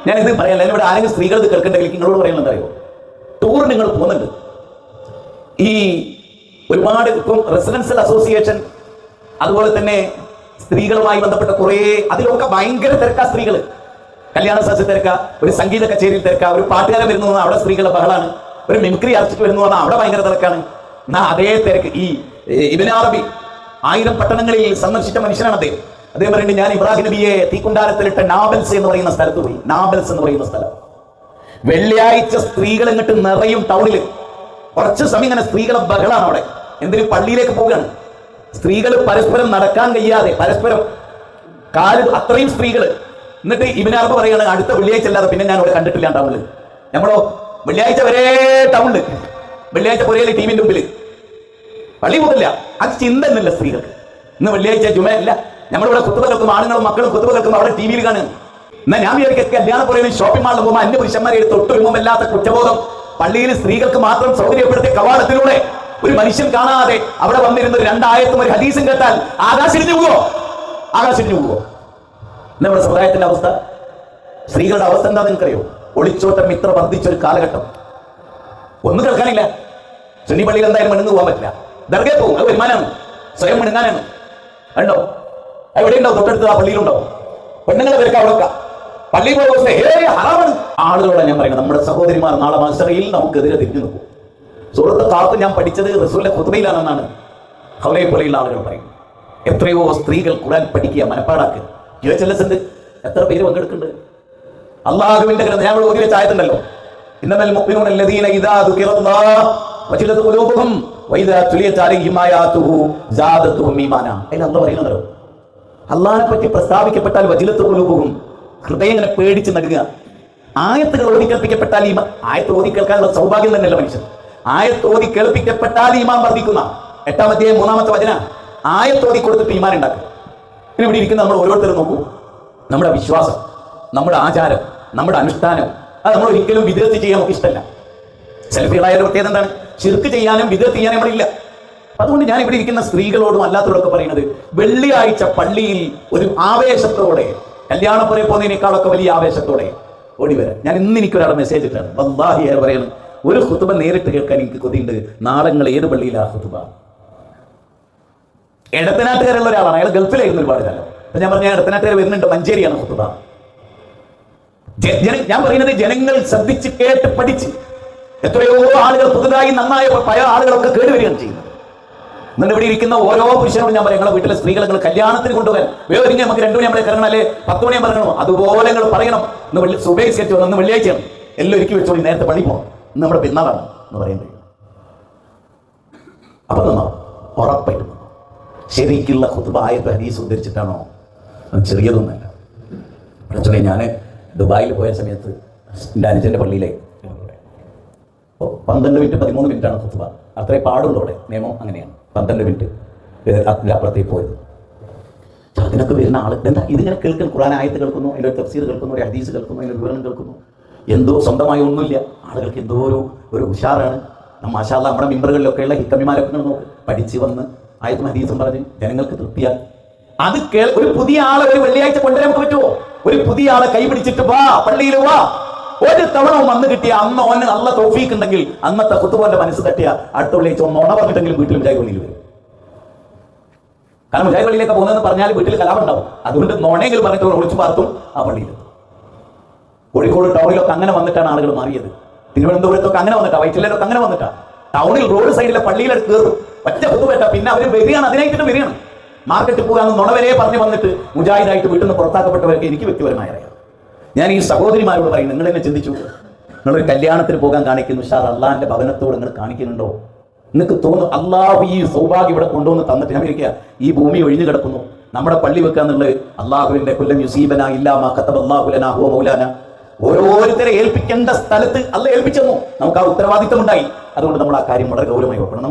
ഞാനിത് പറയാൻ ഇവിടെ ആരെങ്കിലും സ്ത്രീകൾ ഇത് കേൾക്കണ്ടെങ്കിൽ നിങ്ങളോട് പറയുന്നത് അറിയോ, ടൂർ നിങ്ങൾ പോകുന്നുണ്ട്, ഈ ഒരുപാട് ഇപ്പം റെസിഡൻഷ്യൽ അസോസിയേഷൻ അതുപോലെ തന്നെ സ്ത്രീകളുമായി ബന്ധപ്പെട്ട കുറേ, അതിലൊക്കെ ഭയങ്കര തിരക്കാ. സ്ത്രീകൾ കല്യാണ സദസ്സിൽ തിരക്ക, ഒരു സംഗീത കച്ചേരിയിൽ തിരക്ക, ഒരു പാട്ടുകാരൻ വരുന്നു പറഞ്ഞാൽ അവിടെ സ്ത്രീകളുടെ ബഹളാണ്, ഒരു മിമിക്രി ആർട്ടിസ്റ്റ് വരുന്നു പറഞ്ഞാൽ അവിടെ ഭയങ്കര തിരക്കാണ്. എന്നാ അതേ തിരക്ക് ഈ ഇബ്നു അറബി 1000 പട്ടണങ്ങളിൽ സന്ദർശിച്ച മനുഷ്യനാണ് അദ്ദേഹം. അദ്ദേഹം പറയുന്നത്, ഞാൻ ഇബ്രാഹിം നബിയെ തീക്കുണ്ടാരത്തിലിട്ട നാബൽസ് എന്ന് പറയുന്ന സ്ഥലത്ത് പോയി. നാബൽസ് എന്ന് പറയുന്ന സ്ഥലം വെള്ളിയാഴ്ച സ്ത്രീകൾ ഇങ്ങോട്ട് നിറയും. ടൗണിൽ കുറച്ച് സമയം ഇങ്ങനെ സ്ത്രീകളെ ബഹളാണ് അവിടെ. എന്തിനും പള്ളിയിലേക്ക് പോവുകയാണ് സ്ത്രീകൾ, പരസ്പരം നടക്കാൻ കഴിയാതെ പരസ്പരം കാല്, അത്രയും സ്ത്രീകൾ. എന്നിട്ട് ഇബ്നു അറബി പറയാണ്, അടുത്ത വെള്ളിയാഴ്ച അല്ലാതെ പിന്നെ ഞാൻ അവിടെ കണ്ടിട്ടില്ല ടൗണിൽ. നമ്മളോ വെള്ളിയാഴ്ച വരെ ടൗണിൽ, വെള്ളിയാഴ്ച പുരയിലെ ടീമിന്റെ മുമ്പിൽ, പള്ളി പോകില്ല. അത് ചിന്ത തന്നെയല്ല സ്ത്രീകൾക്ക്. ഇന്ന് വെള്ളിയാഴ്ച ജുമയല്ല, നമ്മളിവിടെ കുത്തുബ കേൾക്കും, ആണുങ്ങളും മക്കളും കുത്തുബ കേൾക്കും, അവിടെ ടി വിയിൽ കാണുക. എന്നാൽ ഞാൻ വിചാരിക്കും കല്യാണ പുരയിലും ഷോപ്പിംഗ് മാളിൽ പോകുമ്പോൾ അന്യ പുരുഷന്മാരെ തൊട്ടുരുമല്ലാത്ത കുറ്റബോധം പള്ളിയിൽ സ്ത്രീകൾക്ക് മാത്രം സൗകര്യപ്പെടുത്തിയ കവാടത്തിലൂടെ ഒരു മനുഷ്യൻ കാണാതെ അവിടെ വന്നിരുന്ന 2 ആയത്തും ഒരു ഹദീസും കേട്ടാൽ ആകാശിരിഞ്ഞു പോകുമോ? ആകാശിരിഞ്ഞു പോകുമോ? നമ്മുടെ സമുദായത്തിന്റെ അവസ്ഥ, സ്ത്രീകളുടെ അവസ്ഥ എന്താ നിങ്ങൾക്കറിയോ? ഒളിച്ചോട്ടം ഇത്ര വർദ്ധിച്ചൊരു കാലഘട്ടം. ഒന്നും കേൾക്കാനില്ല. സുന്നി പള്ളിയിൽ എന്തായാലും മിണുങ്ങ് പോകാൻ പറ്റില്ല. ദർഗയിൽ പോകും, അത് വരുമാനമാണ്, സ്വയം മിണുങ്ങാനാണ്. ഉണ്ടോ? എവിടെയുണ്ടാവും? തൊട്ടടുത്ത് ആ പള്ളിയിലുണ്ടാവും. പെണ്ണുങ്ങളെ പേർക്ക് അവിടെ പള്ളിയിൽ പോയ ഹറാമാണ്. ആളുകളോടെ ഞാൻ പറയുന്നത്, നമ്മുടെ സഹോദരിമാർ നാളെ മത്സരയിൽ നമുക്കെതിരെ തിരിഞ്ഞു നിൽക്കും. സുഹൃത്ത് കാത്ത് ഞാൻ പഠിച്ചത് റസൂലിന്റെ ഖുതുബയിലാണെന്നാണ് ഹൗലയെ പോലെയുള്ള ആളുകൾ പറയും. എത്രയോ സ്ത്രീകൾ ഖുർആൻ പഠിക്കുക, മനപ്പാടാക്കുക. യുവചലസുണ്ട്, എത്ര പേര് പങ്കെടുക്കുന്നുണ്ട്? അള്ളാഹുവിന്റെ ഗ്രന്ഥം ഞാൻ ഓതി വെച്ച ആയത്തുണ്ടല്ലോ, ഇന്നമൽ മുഅ്മിനൂന അല്ലദീന ഇദാ ദുകിറല്ലാഹ് വജിലത് ഖുലൂബുഹും വഇദാ തുലിയത് അലൈഹിം ആയാതുഹു സാദത്തുഹും ഈമാനാ. അതിൽ അല്ലാഹു പറയുന്നുണ്ടല്ലോ, അള്ളാഹിനെ പറ്റി പ്രസ്താവിക്കപ്പെട്ടാൽ വജിലത്ത് ഖുലൂബുഹും, ഹൃദയം ഇങ്ങനെ പേടിച്ച് നടുക. ആയത്തുകൾ ഓതി കേൾപ്പിക്കപ്പെട്ടാൽ ഈമാൻ, ആയത്ത് ഓതി കേൾക്കാനുള്ള സൗഭാഗ്യം തന്നെയല്ല മനുഷ്യൻ. ആയത്ത് ഓതി കേൾപ്പിക്കപ്പെട്ടാൽ ഈമാൻ വർദ്ധിക്കുന്ന 8-ാം അധ്യായം 3-ാമത്തെ വചനം. ആയത്ത് ഓതി കൊടുത്തിട്ട് ഈമാൻ ഉണ്ടാക്കും. പിന്നെ ഇവിടെ ഇരിക്കുന്ന നമ്മൾ ഓരോരുത്തരും നോക്കൂ, നമ്മുടെ വിശ്വാസം, നമ്മുടെ ആചാരം, നമ്മുടെ അനുഷ്ഠാനം, അത് നമ്മൾ ഒരിക്കലും വിദഗ്ധ ചെയ്യാൻ നമുക്ക് ഇഷ്ടമല്ല. സെൽഫികളായ പ്രത്യേകത എന്താണ്? ശിർക്ക് ചെയ്യാനും വിദഗ്ധ ചെയ്യാനും നമ്മളില്ല. അതുകൊണ്ട് ഞാൻ ഇവിടെ ഇരിക്കുന്ന സ്ത്രീകളോടും അല്ലാത്തവരൊക്കെ പറയുന്നത്, വെള്ളിയാഴ്ച പള്ളിയിൽ ഒരു ആവേശത്തോടെ, കല്യാണപ്പുറയിൽ പോകുന്നതിനേക്കാളൊക്കെ വലിയ ആവേശത്തോടെ ഓടി വരാം. ഞാൻ ഇന്ന് എനിക്കൊരാളെ മെസ്സേജ് ഇട്ടാണ്, വല്ലാഹി പറയുന്നത്, ഒരു ഖുതുബ നേരിട്ട് കേൾക്കാൻ എനിക്ക് കൊതിയുണ്ട്. നാളെ നിങ്ങൾ ഏത് പള്ളിയിലാ ഖുതുബ? എടത്തനാട്ടുകാരുള്ള ഒരാളാണ്, അയാൾ ഗൾഫിലായിരുന്നു ഒരുപാട് കാലം. അപ്പൊ ഞാൻ പറഞ്ഞ എടത്തനാട്ടുകാർ വരുന്നുണ്ട്, മഞ്ചേരിയാണ് ഖുതുബ. ഞാൻ പറയുന്നത്, ജനങ്ങൾ ശ്രദ്ധിച്ച് കേട്ട് പഠിച്ച്, എത്രയോ ആളുകൾ പുതുതായി നന്നായ പഴയ ആളുകളൊക്കെ കേടുവരികയാണ് ചെയ്യുന്നത്. എന്നിട്ട് ഇവിടെ ഇരിക്കുന്ന ഓരോ പുരുഷനോടും ഞാൻ പറയും, നിങ്ങളെ വീട്ടിലെ സ്ത്രീകൾ നിങ്ങൾ കല്യാണത്തിന് കൊണ്ടുപോകാൻ വേറെ നമുക്ക് 2 മണി നമ്മളെ കറങ്ങണല്ലേ, 10 മണിയാൻ പറയണോ? അതുപോലെ നിങ്ങൾ പറയണം, ഇന്ന് സുബൈസ്കരിച്ച് വന്നു, ഇന്ന് വെള്ളിയാഴ്ചയാണ്, എല്ലാം ഒരുക്കി വെച്ചോളി, നേരത്തെ പള്ളി പോകണം, ഇന്ന് നമ്മുടെ പെരുന്നാളാണ് എന്ന് പറയാൻ കഴിയും. അപ്പൊ തന്നോ ഉറപ്പായിട്ടും ശരിക്കുള്ള ഖുതുബ ആയത്ത് ഹദീസ് ഉദ്ധരിച്ചിട്ടാണോ? ചെറിയതൊന്നുമല്ല. പ്രശ്നം, ഞാൻ ദുബായിൽ പോയ സമയത്ത് എൻ്റെ അനുജൻ്റെ പള്ളിയിലെ 12 മിനിറ്റ് 13 മിനിറ്റാണ് ഖുതുബ. അത്രേ പാടുള്ളൂ അവിടെ, നിയമം അങ്ങനെയാണ്. 12 മിനിറ്റ് അപ്പുറത്തേക്ക് പോയത്. അതിനൊക്കെ വരുന്ന ആൾ എന്താ ഇതിങ്ങനെ കേൾക്കുന്നു? ഖുർആൻ ആയത്ത് കേൾക്കുന്നു, അതിൻ്റെ ഒരു തഫ്സീർ കേൾക്കുന്നു, ഒരു ഹദീസ് കേൾക്കുന്നു, അതിൻ്റെ വിവരണം കേൾക്കുന്നു. എന്തോ സ്വന്തമായി ഒന്നുമില്ല, ആളുകൾക്ക് എന്തോ ഒരു ഉഷാറാണ്. മാഷാ അല്ലാഹ് നമ്മുടെ മിമ്പറുകളിലൊക്കെയുള്ള ഹിക്കമിമാരൊക്കെ നോക്ക്, പഠിച്ച് വന്ന് ആയത്തും ഹദീസും പറഞ്ഞ് ജനങ്ങൾക്ക് തൃപ്തിയാക്കി. അത് ഒരു പുതിയ ആളെ ഒരു വെള്ളിയാഴ്ച കൊണ്ടുവരാൻ പറ്റുമോ? ഒരു പുതിയ ആളെ കൈ പിടിച്ചിട്ട് വാ പള്ളിയിൽ വാ, ഒരു തവണ വന്ന് കിട്ടിയ അന്ന് ഓന് നല്ല തൗഫീഖ് ഉണ്ടെങ്കിൽ അന്നത്തെ ഖുതുബന്റെ മനസ്സ് തട്ടിയ അടുത്ത വെള്ളിയാഴ്ച നുണ പറഞ്ഞിട്ടെങ്കിലും വീട്ടിൽ മുജാഹിദ് പള്ളിയിൽ വരും. കാരണം മുജാഹിദ് പള്ളിയിലേക്ക് പോകുന്നതെന്ന് പറഞ്ഞാൽ വീട്ടിൽ കലാപം ഉണ്ടാവും. അതുകൊണ്ട് നുണയെങ്കിലും പറഞ്ഞിട്ട് ഒളിച്ചു പാർത്തും ആ പള്ളിയിൽ. കോഴിക്കോട് ടൗണിലൊക്കെ അങ്ങനെ വന്നിട്ടാണ് ആളുകൾ മാറിയത്. തിരുവനന്തപുരത്തൊക്കെ അങ്ങനെ വന്നിട്ടാ, വൈറ്റിലൊക്കെ അങ്ങനെ വന്നിട്ടാ. ടൗണിൽ റോഡ് സൈഡിലെ പള്ളിയിലെ കയറും, ഒറ്റ ഖുതുബ, പിന്നെ അവർ വരികയാണ്, അതിനായിട്ട് വരികയാണ്. മാർക്കറ്റിൽ പോകാമെന്ന് നുണവരെ പറഞ്ഞു വന്നിട്ട് മുജാഹിദായിട്ട് വീട്ടിൽ നിന്ന് പുറത്താക്കപ്പെട്ടവർക്ക് എനിക്ക് വ്യക്തിപരമായ അറിയാം. ഞാൻ ഈ സഹോദരിമാരോട് പറയും, നിങ്ങൾ എന്നെ ചിന്തിച്ചു, നിങ്ങളൊരു കല്യാണത്തിന് പോകാൻ കാണിക്കുന്നു, ഷാർ അള്ളാഹിന്റെ ഭവനത്തോട് നിങ്ങൾ കാണിക്കുന്നുണ്ടോ? നിങ്ങൾക്ക് തോന്നുന്നു അള്ളാഹു ഈ സൗഭാഗ്യം ഇവിടെ കൊണ്ടുവന്ന് തന്നിട്ട് ഞാൻ ഇരിക്കുക, ഈ ഭൂമി ഒഴിഞ്ഞു കിടക്കുന്നു, നമ്മുടെ പള്ളി വെക്കുക എന്നുള്ളത് അള്ളാഹുവിന്റെ കുല്ലം യുസീബന ഇല്ലാ മാ കതബല്ലാഹു ലനാ ഹുവ മൗലാന. ഓരോരുത്തരെ ഏൽപ്പിക്കേണ്ട സ്ഥലത്ത് അള്ളാഹ് ഏൽപ്പിച്ചെന്നു, നമുക്ക് ആ ഉത്തരവാദിത്തം ഉണ്ടായി. അതുകൊണ്ട് നമ്മൾ ആ കാര്യം വളരെ ഗൗരവമായി നോക്കണം.